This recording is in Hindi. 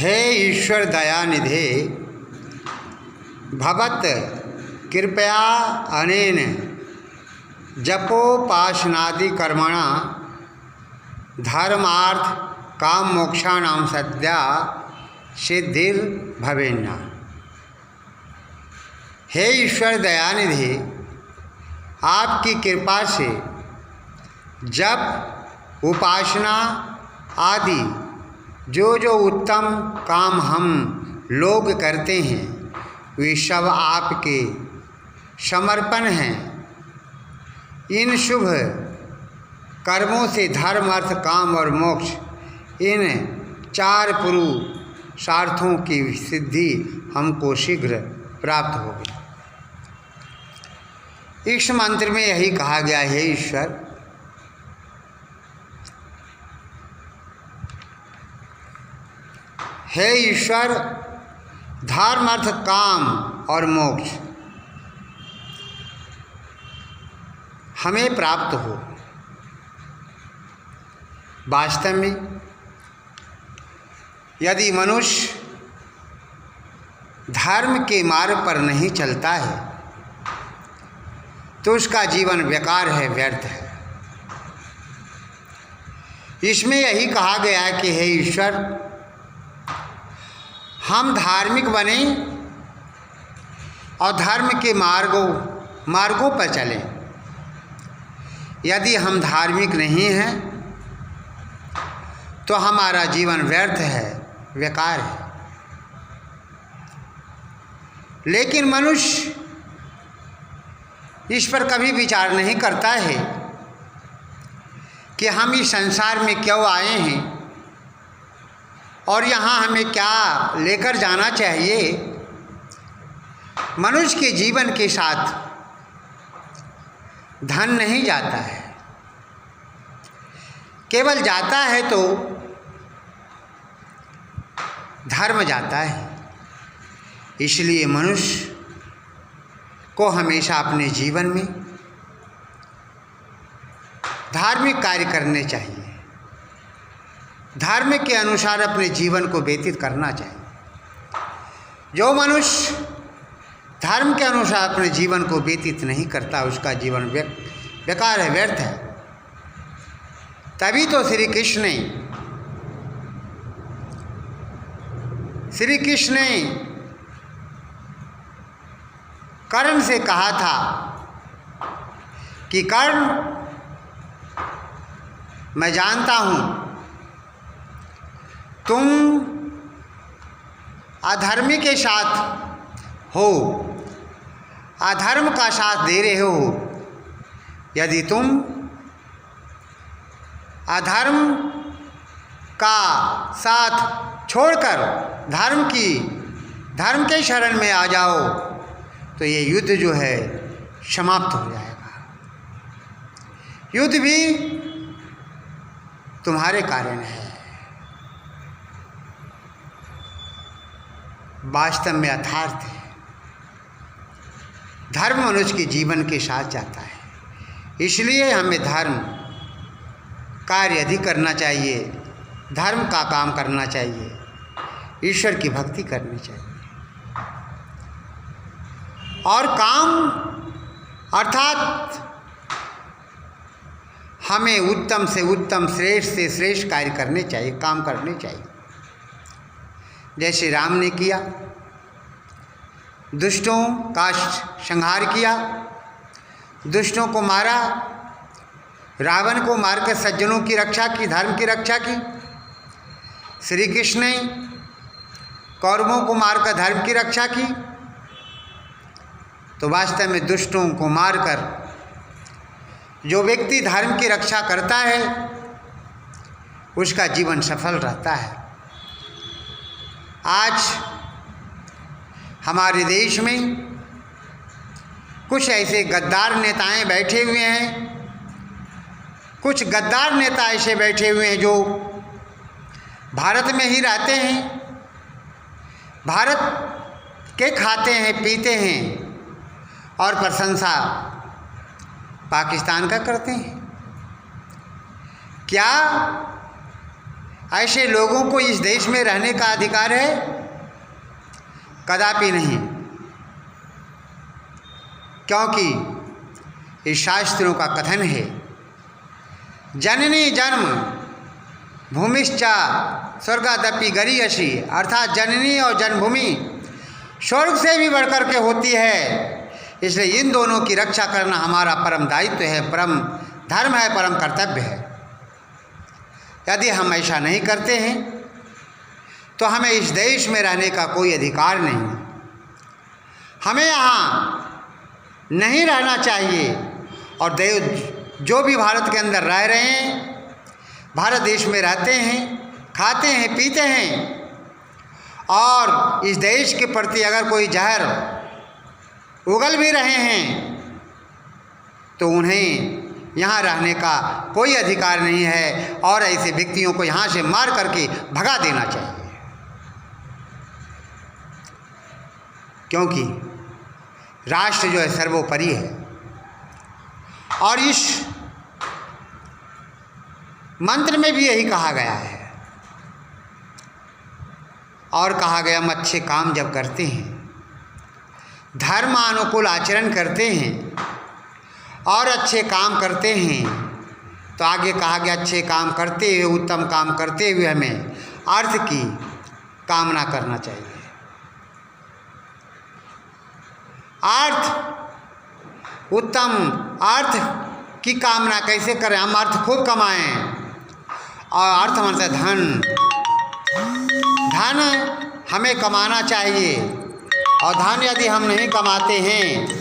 हे ईश्वर दयानिधे भवत कृपया अनेन जपोपासनादि कर्मणा धर्मार्थ काम मोक्षाणां सद्या सिद्धिर्भवेन्न। हे ईश्वर दयानिधि, आपकी कृपा से जप उपासना आदि जो उत्तम काम हम लोग करते हैं वे सब आपके समर्पण हैं। इन शुभ कर्मों से धर्म अर्थ काम और मोक्ष इन चार पुरुषार्थों की सिद्धि हमको शीघ्र प्राप्त होगी। इस मंत्र में यही कहा गया है, ईश्वर हे ईश्वर, धर्म अर्थ काम और मोक्ष हमें प्राप्त हो। वास्तव में यदि मनुष्य धर्म के मार्ग पर नहीं चलता है तो उसका जीवन बेकार है, व्यर्थ है। इसमें यही कहा गया है कि हे ईश्वर, हम धार्मिक बने और धर्म के मार्गों पर चलें। यदि हम धार्मिक नहीं हैं तो हमारा जीवन व्यर्थ है, बेकार है। लेकिन मनुष्य इस पर कभी विचार नहीं करता है कि हम इस संसार में क्यों आए हैं और यहाँ हमें क्या लेकर जाना चाहिए। मनुष्य के जीवन के साथ धन नहीं जाता है, केवल जाता है तो धर्म जाता है। इसलिए मनुष्य को हमेशा अपने जीवन में धार्मिक कार्य करने चाहिए, धर्म के अनुसार अपने जीवन को व्यतीत करना चाहिए। जो मनुष्य धर्म के अनुसार अपने जीवन को व्यतीत नहीं करता उसका जीवन बेकार है, व्यर्थ है। तभी तो श्री कृष्ण ने कर्ण से कहा था कि कर्ण, मैं जानता हूँ तुम अधर्मी के साथ हो, अधर्म का साथ दे रहे हो। यदि तुम अधर्म का साथ छोड़कर धर्म के शरण में आ जाओ तो ये युद्ध जो है समाप्त हो जाएगा। युद्ध भी तुम्हारे कारण है। वास्तव में यथार्थ है, धर्म मनुष्य के जीवन के साथ जाता है। इसलिए हमें धर्म कार्य अधिक करना चाहिए, धर्म का काम करना चाहिए, ईश्वर की भक्ति करनी चाहिए। और काम अर्थात हमें उत्तम से उत्तम, श्रेष्ठ से श्रेष्ठ कार्य करने चाहिए, काम करने चाहिए। जैसे राम ने किया, दुष्टों का संहार किया, दुष्टों को मारा, रावण को मारकर सज्जनों की रक्षा की, धर्म की रक्षा की। श्री कृष्ण ने कौरवों को मारकर धर्म की रक्षा की। तो वास्तव में दुष्टों को मारकर जो व्यक्ति धर्म की रक्षा करता है उसका जीवन सफल रहता है। आज हमारे देश में कुछ ऐसे गद्दार नेताएं बैठे हुए हैं, कुछ गद्दार नेता ऐसे बैठे हुए हैं जो भारत में ही रहते हैं, भारत के खाते हैं, पीते हैं और प्रशंसा पाकिस्तान का करते हैं। क्या ऐसे लोगों को इस देश में रहने का अधिकार है? कदापि नहीं, क्योंकि इस शास्त्रों का कथन है, जननी जन्म भूमिश्चा स्वर्गादपि गरीयसी, अर्थात जननी और जन्मभूमि स्वर्ग से भी बढ़कर के होती है। इसलिए इन दोनों की रक्षा करना हमारा परम दायित्व है, परम धर्म है, परम कर्तव्य है। यदि हम ऐसा नहीं करते हैं तो हमें इस देश में रहने का कोई अधिकार नहीं, हमें यहाँ नहीं रहना चाहिए। और जो भी भारत के अंदर रह रहे हैं, भारत देश में रहते हैं, खाते हैं, पीते हैं, और इस देश के प्रति अगर कोई जहर उगल भी रहे हैं तो उन्हें यहाँ रहने का कोई अधिकार नहीं है, और ऐसे व्यक्तियों को यहाँ से मार करके भगा देना चाहिए। क्योंकि राष्ट्र जो है सर्वोपरि है, और इस मंत्र में भी यही कहा गया है। और कहा गया, हम अच्छे काम जब करते हैं, धर्मानुकूल आचरण करते हैं और अच्छे काम करते हैं, तो आगे कहा गया अच्छे काम करते हुए, उत्तम काम करते हुए हमें अर्थ की कामना करना चाहिए। अर्थ, उत्तम अर्थ की कामना कैसे करें? हम अर्थ खूब कमाएं, और अर्थ मतलब धन, धन हमें कमाना चाहिए। और धन यदि हम नहीं कमाते हैं